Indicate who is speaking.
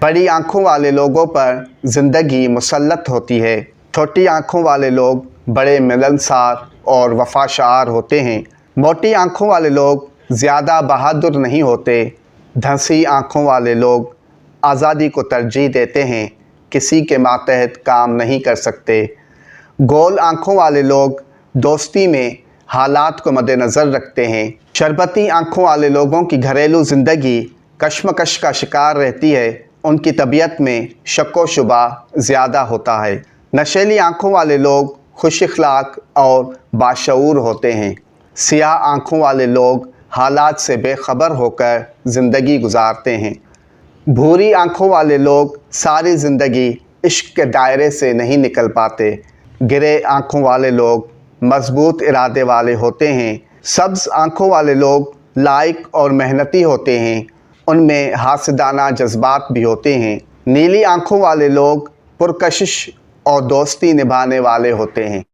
Speaker 1: बड़ी आँखों वाले लोगों पर ज़िंदगी मुसल्लत होती है। छोटी आँखों वाले लोग बड़े मिलनसार और वफ़ाशार होते हैं। मोटी आँखों वाले लोग ज़्यादा बहादुर नहीं होते। धंसी आँखों वाले लोग आज़ादी को तरजीह देते हैं, किसी के मातहत काम नहीं कर सकते। गोल आँखों वाले लोग दोस्ती में हालात को मद्देनज़र रखते हैं। शरबती आँखों वाले लोगों की घरेलू ज़िंदगी कश्मकश का शिकार रहती है। उनकी तबीयत में शक व शुबा ज़्यादा होता है। नशीली आँखों वाले लोग खुश अखलाक और बाशऊर होते हैं। सियाह आँखों वाले लोग हालात से बेखबर होकर ज़िंदगी गुजारते हैं। भूरी आँखों वाले लोग सारी ज़िंदगी इश्क के दायरे से नहीं निकल पाते। गिरे आँखों वाले लोग मजबूत इरादे वाले होते हैं। सब्ज़ आँखों वाले लोग लायक और मेहनती होते हैं। उनमें हासदाना जज्बात भी होते हैं। नीली आँखों वाले लोग पुरकशिश और दोस्ती निभाने वाले होते हैं।